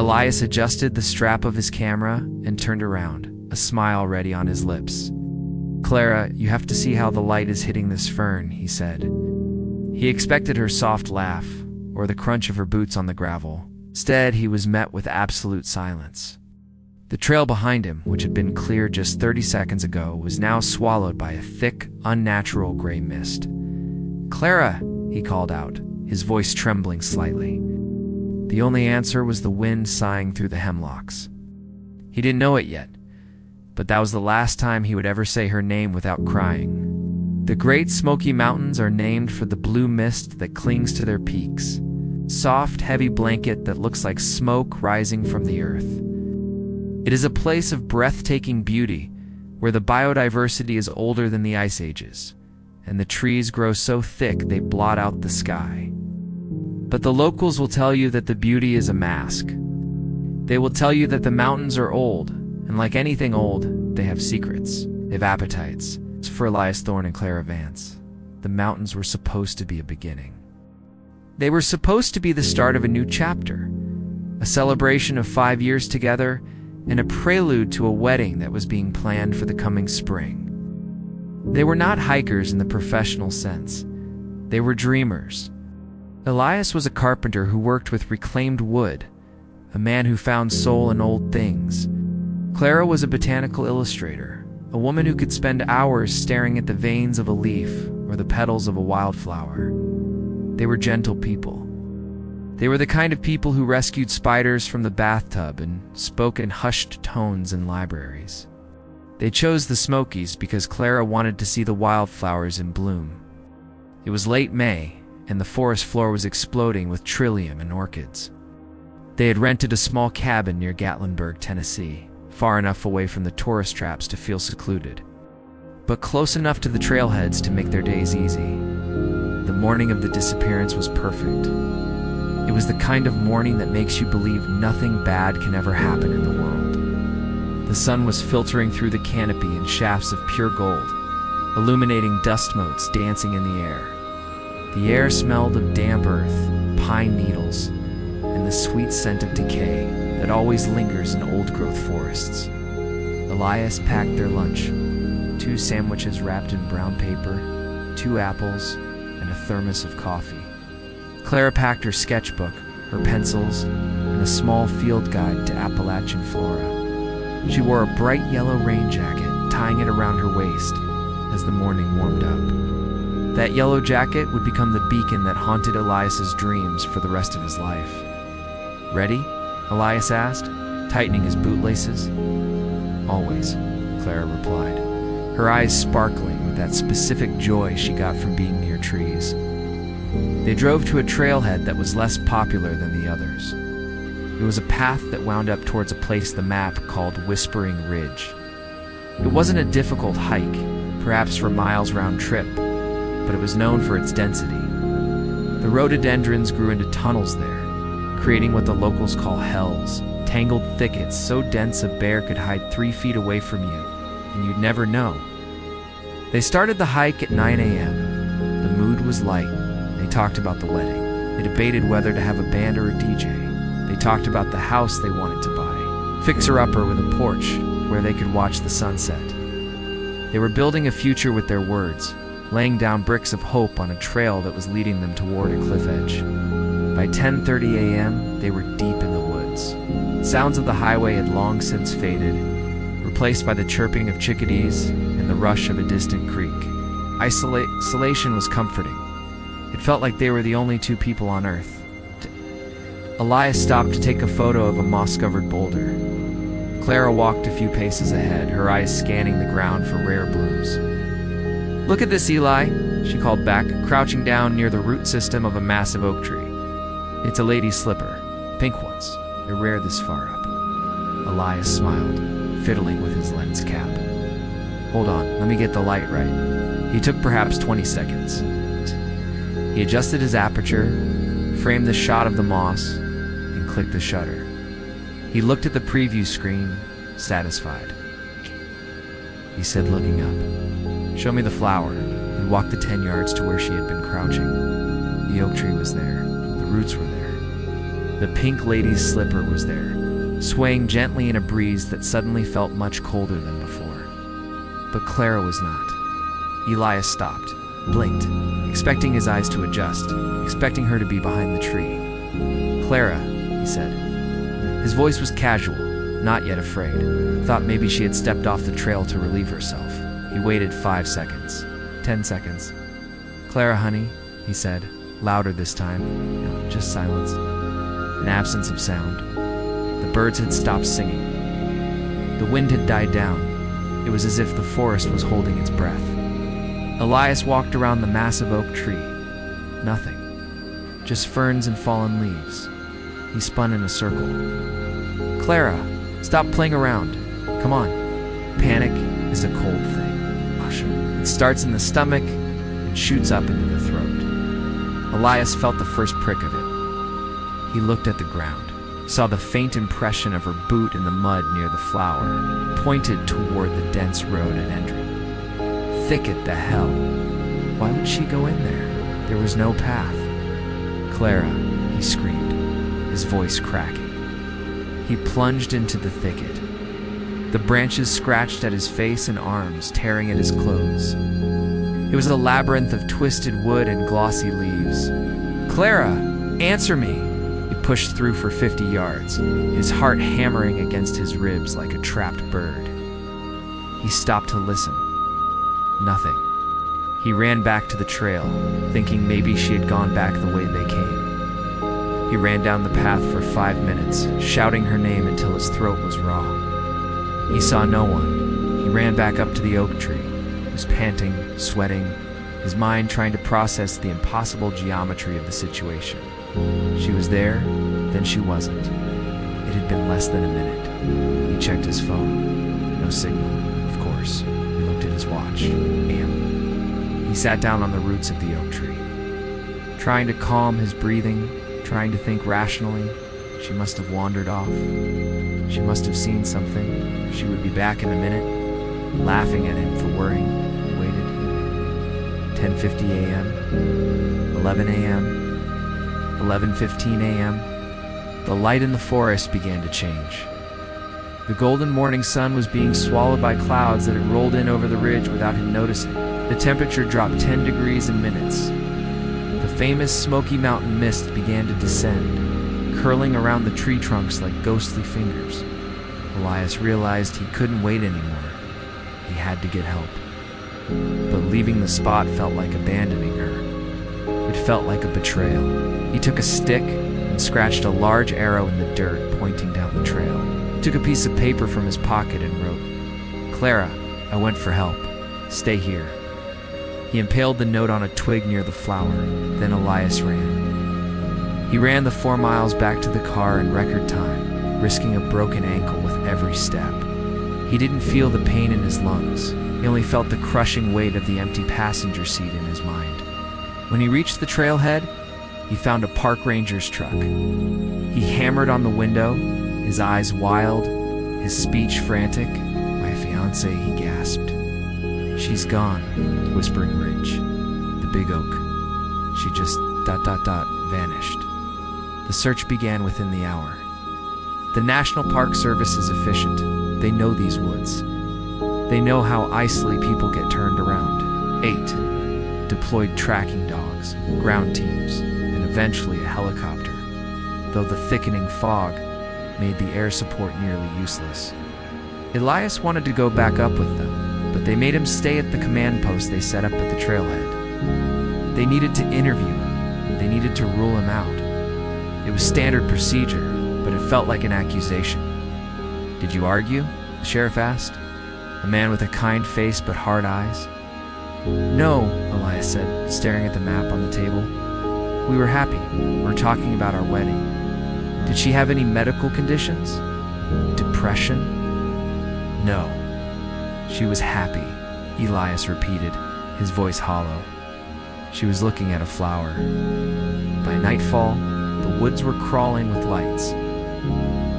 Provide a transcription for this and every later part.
Elias adjusted the strap of his camera and turned around, a smile ready on his lips. "Clara, you have to see how the light is hitting this fern," he said. He expected her soft laugh, or the crunch of her boots on the gravel. Instead, he was met with absolute silence. The trail behind him, which had been clear just 30 seconds ago, was now swallowed by a thick, unnatural gray mist. "Clara!" he called out, his voice trembling slightly. The only answer was the wind sighing through the hemlocks. He didn't know it yet, but that was the last time he would ever say her name without crying. The Great Smoky Mountains are named for the blue mist that clings to their peaks, soft, heavy blanket that looks like smoke rising from the earth. It is a place of breathtaking beauty, where the biodiversity is older than the ice ages, and the trees grow so thick they blot out the sky. But the locals will tell you that the beauty is a mask. They will tell you that the mountains are old, and like anything old, they have secrets. They have appetites. For Elias Thorne and Clara Vance, the mountains were supposed to be a beginning. They were supposed to be the start of a new chapter, a celebration of 5 years together, and a prelude to a wedding that was being planned for the coming spring. They were not hikers in the professional sense. They were dreamers. Elias was a carpenter who worked with reclaimed wood, a man who found soul in old things. Clara was a botanical illustrator, a woman who could spend hours staring at the veins of a leaf or the petals of a wildflower. They were gentle people. They were the kind of people who rescued spiders from the bathtub and spoke in hushed tones in libraries. They chose the Smokies because Clara wanted to see the wildflowers in bloom. It was late May, and the forest floor was exploding with trillium and orchids. They had rented a small cabin near Gatlinburg, Tennessee, far enough away from the tourist traps to feel secluded, but close enough to the trailheads to make their days easy. The morning of the disappearance was perfect. It was the kind of morning that makes you believe nothing bad can ever happen in the world. The sun was filtering through the canopy in shafts of pure gold, illuminating dust motes dancing in the air. The air smelled of damp earth, pine needles, and the sweet scent of decay that always lingers in old-growth forests. Elias packed their lunch, 2 sandwiches wrapped in brown paper, 2 apples, and a thermos of coffee. Clara packed her sketchbook, her pencils, and a small field guide to Appalachian flora. She wore a bright yellow rain jacket, tying it around her waist as the morning warmed up. That yellow jacket would become the beacon that haunted Elias's dreams for the rest of his life. "Ready?" Elias asked, tightening his bootlaces. "Always," Clara replied, her eyes sparkling with that specific joy she got from being near trees. They drove to a trailhead that was less popular than the others. It was a path that wound up towards a place the map called Whispering Ridge. It wasn't a difficult hike, perhaps for miles round trip, but it was known for its density. The rhododendrons grew into tunnels there, creating what the locals call hells, tangled thickets so dense a bear could hide 3 feet away from you, and you'd never know. They started the hike at 9 a.m. The mood was light. They talked about the wedding. They debated whether to have a band or a DJ. They talked about the house they wanted to buy, fixer-upper with a porch where they could watch the sunset. They were building a future with their words, laying down bricks of hope on a trail that was leading them toward a cliff edge. By 10:30 a.m., they were deep in the woods. Sounds of the highway had long since faded, replaced by the chirping of chickadees and the rush of a distant creek. Isolation was comforting. It felt like they were the only 2 people on Earth. Elias stopped to take a photo of a moss-covered boulder. Clara walked a few paces ahead, her eyes scanning the ground for rare blooms. "Look at this, Eli," she called back, crouching down near the root system of a massive oak tree. "It's a lady's slipper. Pink ones. They're rare this far up." Elias smiled, fiddling with his lens cap. "Hold on, let me get the light right." He took perhaps 20 seconds. He adjusted his aperture, framed the shot of the moss, and clicked the shutter. He looked at the preview screen, satisfied. He said, looking up, "Show me the flower." He walked the 10 yards to where she had been crouching. The oak tree was there. The roots were there. The pink lady's slipper was there, swaying gently in a breeze that suddenly felt much colder than before. But Clara was not. Elias stopped, blinked, expecting his eyes to adjust, expecting her to be behind the tree. "Clara," he said. His voice was casual, not yet afraid. Thought maybe she had stepped off the trail to relieve herself. He waited 5 seconds, 10 seconds. "Clara, honey," he said, louder this time. No, just silence. An absence of sound. The birds had stopped singing. The wind had died down. It was as if the forest was holding its breath. Elias walked around the massive oak tree. Nothing. Just ferns and fallen leaves. He spun in a circle. "Clara, stop playing around. Come on." Panic is a cold thing. It starts in the stomach and shoots up into the throat. Elias felt the first prick of it. He looked at the ground, saw the faint impression of her boot in the mud near the flower, pointed toward the dense road at entry. Thicket the hell. Why would she go in there? There was no path. "Clara," he screamed, his voice cracking. He plunged into the thicket. The branches scratched at his face and arms, tearing at his clothes. It was a labyrinth of twisted wood and glossy leaves. "Clara, answer me!" He pushed through for 50 yards, his heart hammering against his ribs like a trapped bird. He stopped to listen. Nothing. He ran back to the trail, thinking maybe she had gone back the way they came. He ran down the path for 5 minutes, shouting her name until his throat was raw. He saw no one. He ran back up to the oak tree. He was panting, sweating, his mind trying to process the impossible geometry of the situation. She was there, then she wasn't. It had been less than a minute. He checked his phone. No signal, of course. He looked at his watch. AM. He sat down on the roots of the oak tree, trying to calm his breathing, trying to think rationally. She must have wandered off. She must have seen something. She would be back in a minute, laughing at him for worrying. He waited. 10:50 a.m., 11 a.m., 11:15 a.m. The light in the forest began to change. The golden morning sun was being swallowed by clouds that had rolled in over the ridge without him noticing. The temperature dropped 10 degrees in minutes. The famous Smoky Mountain mist began to descend, curling around the tree trunks like ghostly fingers. Elias realized he couldn't wait anymore. He had to get help. But leaving the spot felt like abandoning her. It felt like a betrayal. He took a stick and scratched a large arrow in the dirt pointing down the trail. He took a piece of paper from his pocket and wrote, "Clara, I went for help. Stay here." He impaled the note on a twig near the flower. Then Elias ran. He ran the 4 miles back to the car in record time, risking a broken ankle with every step. He didn't feel the pain in his lungs. He only felt the crushing weight of the empty passenger seat in his mind. When he reached the trailhead, he found a park ranger's truck. He hammered on the window, his eyes wild, his speech frantic. "My fiancée," he gasped. "She's gone," whispering Ridge. "The big oak. She just ... vanished." The search began within the hour. The National Park Service is efficient. They know these woods. They know how easily people get turned around. 8 deployed tracking dogs, ground teams, and eventually a helicopter, though the thickening fog made the air support nearly useless. Elias wanted to go back up with them, but they made him stay at the command post they set up at the trailhead. They needed to interview him. They needed to rule him out. It was standard procedure, but it felt like an accusation. "Did you argue?" the sheriff asked, a man with a kind face but hard eyes. "No," Elias said, staring at the map on the table. "We were happy. We were talking about our wedding." "Did she have any medical conditions? Depression?" "No. She was happy," Elias repeated, his voice hollow. She was looking at a flower. By nightfall, the woods were crawling with lights.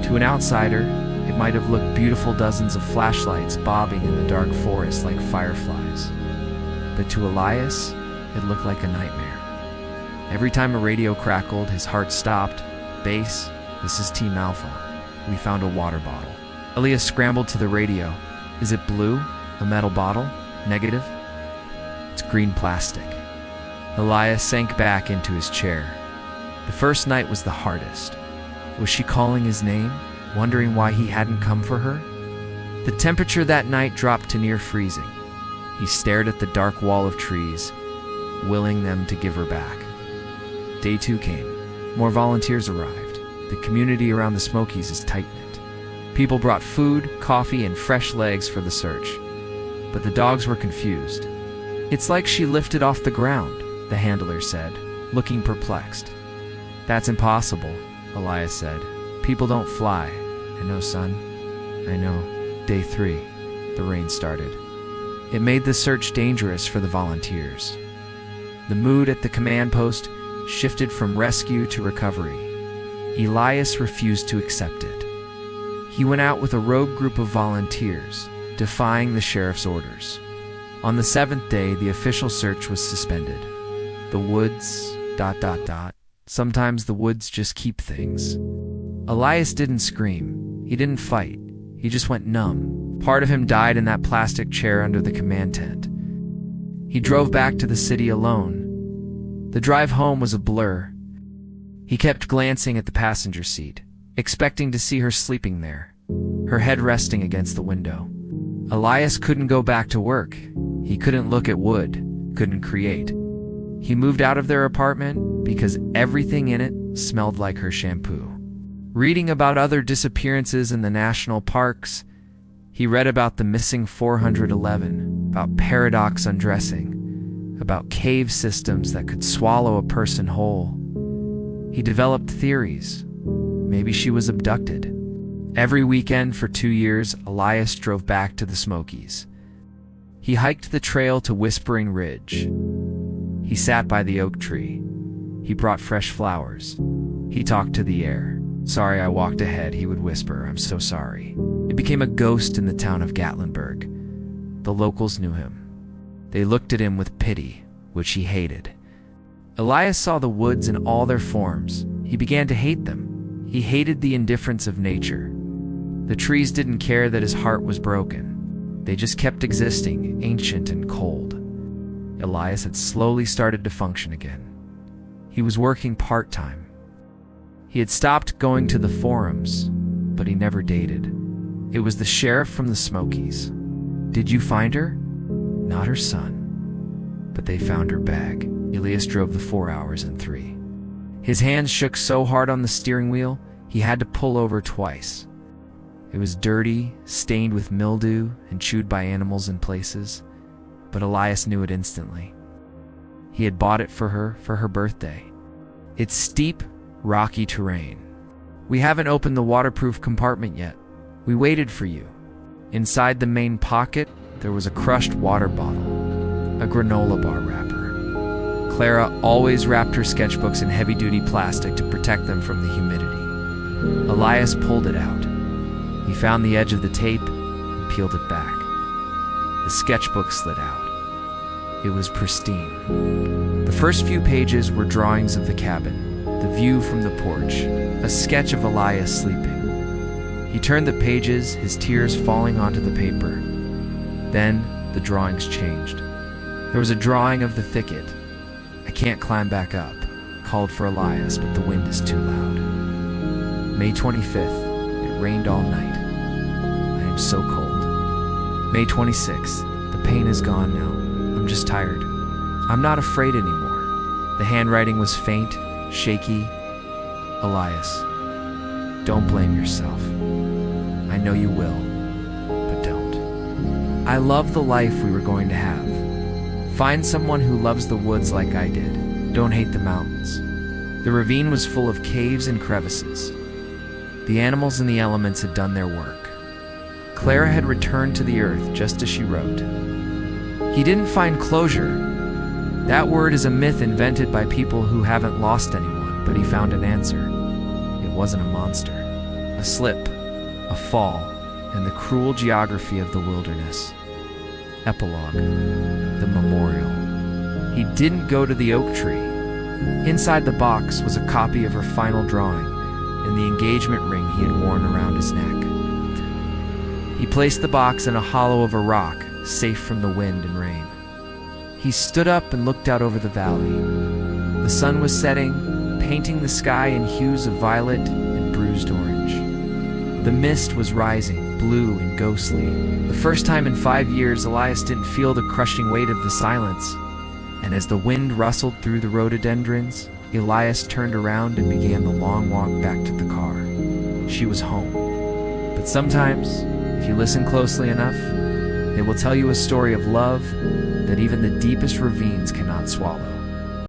To an outsider, it might have looked beautiful, dozens of flashlights bobbing in the dark forest like fireflies. But to Elias, it looked like a nightmare. Every time a radio crackled, his heart stopped, bass, This is Team Alpha. We found a water bottle. Elias scrambled to the radio. Is it blue? A metal bottle? Negative? It's green plastic. Elias sank back into his chair. The first night was the hardest. Was she calling his name, wondering why he hadn't come for her? The temperature that night dropped to near freezing. He stared at the dark wall of trees, willing them to give her back. Day 2 came. More volunteers arrived. The community around the Smokies is tight-knit. People brought food, coffee, and fresh legs for the search. But the dogs were confused. It's like she lifted off the ground, the handler said, looking perplexed. That's impossible, Elias said. People don't fly. I know, son. I know. Day 3, the rain started. It made the search dangerous for the volunteers. The mood at the command post shifted from rescue to recovery. Elias refused to accept it. He went out with a rogue group of volunteers, defying the sheriff's orders. On the 7th day, the official search was suspended. The woods... Sometimes the woods just keep things. Elias didn't scream. He didn't fight. He just went numb. Part of him died in that plastic chair under the command tent. He drove back to the city alone. The drive home was a blur. He kept glancing at the passenger seat, expecting to see her sleeping there, her head resting against the window. Elias couldn't go back to work. He couldn't look at wood, couldn't create. He moved out of their apartment because everything in it smelled like her shampoo. Reading about other disappearances in the national parks, he read about the missing 411, about paradox undressing, about cave systems that could swallow a person whole. He developed theories. Maybe she was abducted. Every weekend for 2 years, Elias drove back to the Smokies. He hiked the trail to Whispering Ridge. He sat by the oak tree. He brought fresh flowers. He talked to the air. Sorry I walked ahead, he would whisper. I'm so sorry. He became a ghost in the town of Gatlinburg. The locals knew him. They looked at him with pity, which he hated. Elias saw the woods in all their forms. He began to hate them. He hated the indifference of nature. The trees didn't care that his heart was broken. They just kept existing, ancient and cold. Elias had slowly started to function again. He was working part-time. He had stopped going to the forums, but he never dated. It was the sheriff from the Smokies. Did you find her? Not her son. But they found her bag. Elias drove the 4 hours in 3. His hands shook so hard on the steering wheel, he had to pull over twice. It was dirty, stained with mildew, and chewed by animals in places, but Elias knew it instantly. He had bought it for her birthday. It's steep, rocky terrain. We haven't opened the waterproof compartment yet. We waited for you. Inside the main pocket, there was a crushed water bottle, a granola bar wrapper. Clara always wrapped her sketchbooks in heavy-duty plastic to protect them from the humidity. Elias pulled it out. He found the edge of the tape and peeled it back. The sketchbook slid out. It was pristine. The first few pages were drawings of the cabin, the view from the porch, a sketch of Elias sleeping. He turned the pages, his tears falling onto the paper. Then the drawings changed. There was a drawing of the thicket. I can't climb back up, called for Elias, but the wind is too loud. May 25th, it rained all night. I am so cold. May 26th, the pain is gone now. I'm just tired. I'm not afraid anymore. The handwriting was faint, shaky. Elias, don't blame yourself. I know you will, but don't. I love the life we were going to have. Find someone who loves the woods like I did. Don't hate the mountains. The ravine was full of caves and crevices. The animals and the elements had done their work. Clara had returned to the earth just as she wrote. He didn't find closure. That word is a myth invented by people who haven't lost anyone, but he found an answer. It wasn't a monster. A slip, a fall, and the cruel geography of the wilderness. Epilogue. The memorial. He didn't go to the oak tree. Inside the box was a copy of her final drawing, and the engagement ring he had worn around his neck. He placed the box in a hollow of a rock, safe from the wind and rain. He stood up and looked out over the valley. The sun was setting, painting the sky in hues of violet and bruised orange. The mist was rising, blue and ghostly. The first time in 5 years, Elias didn't feel the crushing weight of the silence. And as the wind rustled through the rhododendrons, Elias turned around and began the long walk back to the car. She was home. But sometimes, if you listen closely enough, they will tell you a story of love that even the deepest ravines cannot swallow.